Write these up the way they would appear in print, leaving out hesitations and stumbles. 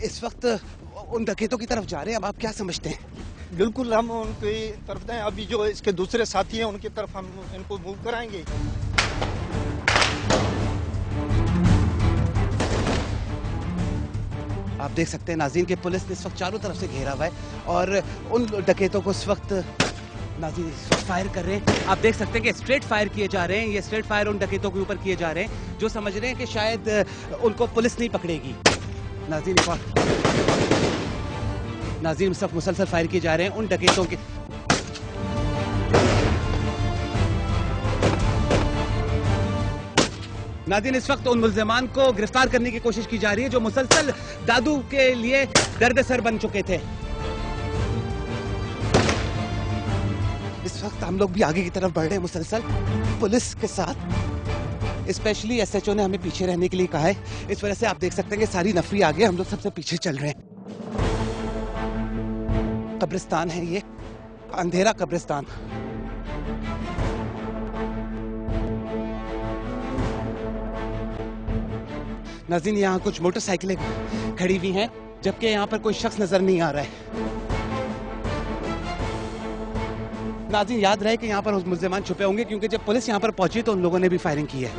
इस वक्त उन डकैतों की तरफ जा रहे हैं। अब आप क्या समझते हैं? बिल्कुल हम उनकी तरफ दें। अभी जो इसके दूसरे साथी हैं उनकी तरफ हम इनको मूव कराएंगे। आप देख सकते हैं नाज़रीन कि पुलिस ने इस वक्त चारों तरफ से घेरा हुआ है और उन डकैतों को इस वक्त नाज़रीन फायर कर रहे हैं। आप देख सकते हैं कि स्ट्रेट फायर किए जा रहे हैं। ये स्ट्रेट फायर उन डकैतों के ऊपर किए जा रहे हैं जो समझ रहे हैं कि शायद उनको पुलिस नहीं पकड़ेगी। नाज़रीन इस वक्त मुसलसल फायर किए जा रहे हैं उन डकैतों के। नाज़रीन इस वक्त उन मुल्ज़िमान को गिरफ्तार करने की कोशिश की जा रही है जो मुसलसल दादू के लिए दर्द-ए-सर बन चुके थे। इस वक्त हम लोग भी आगे की तरफ बढ़ रहे हैं मुसलसल पुलिस के साथ। स्पेशली एसएचओ ने हमें पीछे रहने के लिए कहा है। इस वजह से आप देख सकते हैं कि सारी नफरी आगे, हम लोग सबसे पीछे चल रहे हैं। कब्रिस्तान है ये, अंधेरा कब्रिस्तान। नाज़रीन यहाँ कुछ मोटरसाइकिलें खड़ी हुई हैं जबकि यहाँ पर कोई शख्स नजर नहीं आ रहा है। नाज़रीन याद रहे कि यहाँ पर मुल्ज़िमान छुपे होंगे क्योंकि जब पुलिस यहाँ पर पहुंची तो उन लोगों ने भी फायरिंग की है।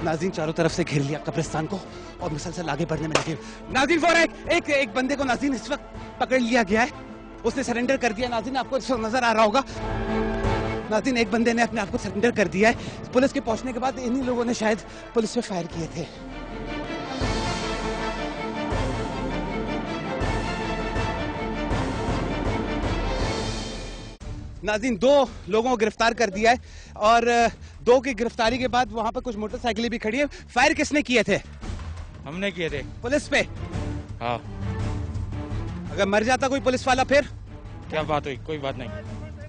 नाज़रीन चारों तरफ से घेर लिया कब्रिस्तान को और मुसलसल आगे बढ़ने में लगे। नाज़रीन फौरन एक बंदे को नाज़रीन इस वक्त पकड़ लिया गया है। उसने सरेंडर कर दिया। नाज़रीन आपको इस वक्त नजर आ रहा होगा। नाज़रीन एक बंदे ने अपने आप को सरेंडर कर दिया है। पुलिस के पहुंचने के बाद इन्हीं लोगों ने शायद पुलिस पे फायर किए थे। नाज़रीन 2 लोगों को गिरफ्तार कर दिया है और 2 की गिरफ्तारी के बाद वहां पर कुछ मोटरसाइकिलें भी खड़ी है। फायर किसने किए थे? हमने किए थे। पुलिस पे? हाँ। अगर मर जाता कोई पुलिस वाला फिर क्या बात हुई? कोई बात नहीं।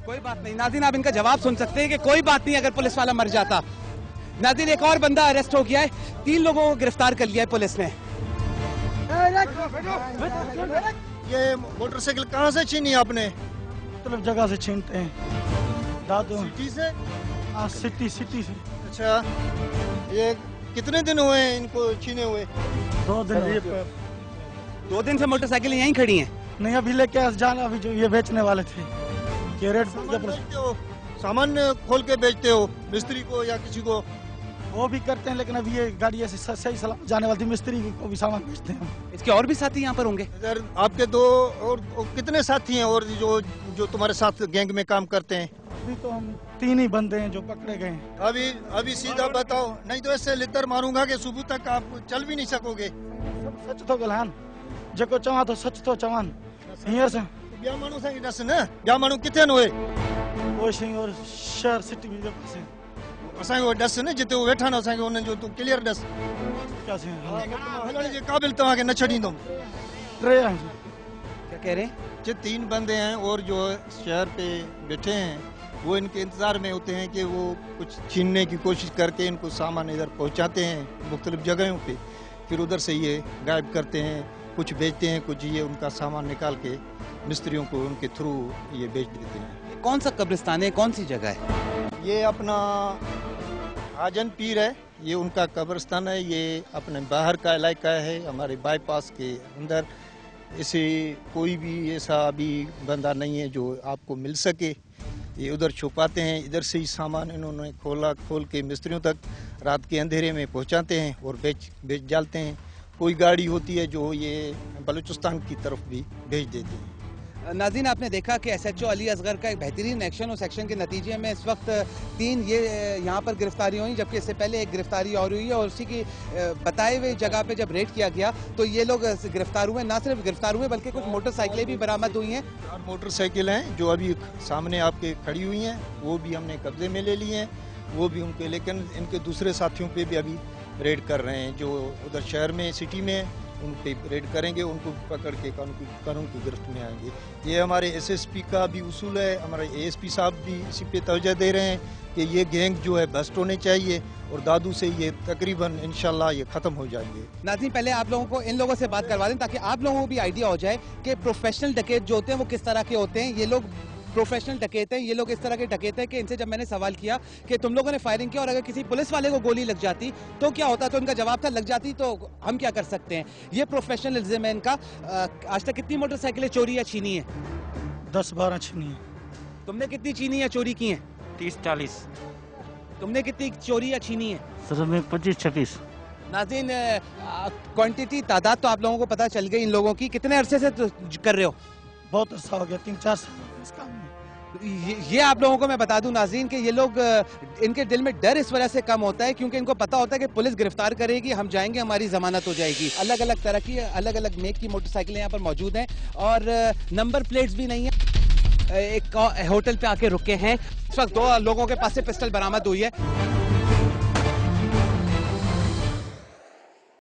कोई बात नहीं। नाज़रीन आप इनका जवाब सुन सकते हैं कि कोई बात नहीं अगर पुलिस वाला मर जाता। नाज़रीन एक और बंदा अरेस्ट हो गया है। 3 लोगों को गिरफ्तार कर लिया है पुलिस ने। ये मोटरसाइकिल कहाँ से छीनी आपने? मतलब जगह से छीनते हैं दादू। सिटी से? हाँ सिटी से। अच्छा, ये कितने दिन हुए इनको छीने हुए? 2 दिन। 2 दिन से मोटरसाइकिलें यहीं खड़ी हैं? नहीं अभी लेके जाना, अभी जो ये बेचने वाले थे। सामान खोल के बेचते हो मिस्त्री को या किसी को? वो भी करते हैं लेकिन अभी ये गाड़ी ऐसे सही सलामत जाने वाली थी, मिस्त्री को भी सामान बेचते हैं। इसके और भी साथी यहाँ पर होंगे? इधर आपके 2 और कितने साथी हैं और जो तुम्हारे साथ गैंग में काम करते हैं? अभी तो हम 3 ही बंदे हैं जो पकड़े गए। अभी सीधा बताओ, नहीं तो ऐसे लिद्दर मारूंगा कि सुबह तक आप चल भी नहीं सकोगे। सच तो गलहान जो चवा तो सच तो चवान हियर से ॿिया माण्हू असांखे ॾस न, ॿिया माण्हू किथे आहिनि उहे? वो शहर और शहर सिटी में पासे असांखे उहे ॾस न जिते उहे वेठा आहिनि, असांखे उन्हनि जो तूं क्लियर ॾस। हलण जे क़ाबिल तव्हांखे न छॾींदुमि। क्या कह रहे हैं? जो 3 बंदे हैं और जो शहर पे बैठे हैं वो इनके इंतजार में होते हैं कि वो कुछ छीनने की कोशिश करके इनको सामान इधर पहुंचाते हैं मुख्तलिफ जगहों पे, फिर उधर से ये गायब करते हैं, कुछ बेचते हैं, कुछ ये उनका सामान निकाल के मिस्त्रियों को उनके थ्रू ये बेच देते हैं। कौन सा कब्रिस्तान है, कौन सी जगह है? ये अपना आजन पीर है, ये उनका कब्रिस्तान है। ये अपने बाहर का इलाका है हमारे बाईपास के अंदर। इसे कोई भी ऐसा अभी बंदा नहीं है जो आपको मिल सके। ये उधर छुपाते हैं, इधर से ही सामान इन्होंने खोल के मिस्त्रियों तक रात के अंधेरे में पहुंचाते हैं और बेच डालते हैं। कोई गाड़ी होती है जो ये बलूचिस्तान की तरफ भी भेज देते हैं। नाज़रीन आपने देखा कि एसएचओ अली असगर का एक बेहतरीन एक्शन और सेक्शन के नतीजे में इस वक्त 3 ये यहाँ पर गिरफ्तारी हुई, जबकि इससे पहले एक गिरफ्तारी और हुई है और उसी की बताए हुए जगह पे जब रेड किया गया तो ये लोग गिरफ्तार हुए। ना सिर्फ गिरफ्तार हुए बल्कि कुछ मोटरसाइकिलें भी बरामद हुई हैं। 4 मोटरसाइकिल हैं जो अभी सामने आपके खड़ी हुई हैं, वो भी हमने कब्जे में ले लिए हैं, वो भी उनके, लेकिन इनके दूसरे साथियों पे भी अभी रेड कर रहे हैं जो उधर शहर में सिटी में, उन पे रेड करेंगे, उनको पकड़ के कानून की गिरफ्त में आएंगे। ये हमारे एसएसपी का भी उसूल है, हमारे एएसपी साहब भी इसी पे तवज्जो दे रहे हैं कि ये गैंग जो है बस्ट होने चाहिए और दादू से ये तकरीबन इंशाल्लाह ये खत्म हो जाएंगे। नाज़रीन पहले आप लोगों को इन लोगों से बात करवा दें ताकि आप लोगों को भी आइडिया हो जाए कि प्रोफेशनल डकैत जो होते हैं वो किस तरह के होते हैं। ये लोग प्रोफेशनल डकैत हैं ये लोग, इस तरह के डकैत हैं कि इनसे जब मैंने सवाल किया कि तुम लोगों ने फायरिंग किया और अगर किसी पुलिस वाले को गोली लग जाती तो क्या होता, तो इनका जवाब था लग जाती तो हम क्या कर सकते हैं। ये प्रोफेशनलिज्म है इनका। आज तक कितनी मोटरसाइकिलें चोरी या छीनी है? 10-12 छीनी है। तुमने कितनी छीनी या चोरी की है? 30-40। तुमने कितनी चोरी या छीनी है? सर मैं 25-26। नाज़रीन, क्वांटिटी तादाद तो आप लोगों को पता चल गई इन लोगों की। कितने अरसे से कर रहे हो? बहुत अरसा हो गया, 3-4 साल इस काम में। ये आप लोगों को मैं बता दूं नाज़रीन कि ये लोग, इनके दिल में डर इस वजह से कम होता है क्योंकि इनको पता होता है कि पुलिस गिरफ्तार करेगी, हम जाएंगे, हमारी जमानत हो जाएगी। अलग अलग तरह की, अलग अलग मेक की मोटरसाइकिलें यहाँ पर मौजूद हैं और नंबर प्लेट्स भी नहीं है। एक होटल पे आके रुके हैं। इस वक्त 2 लोगों के पास से पिस्टल बरामद हुई है।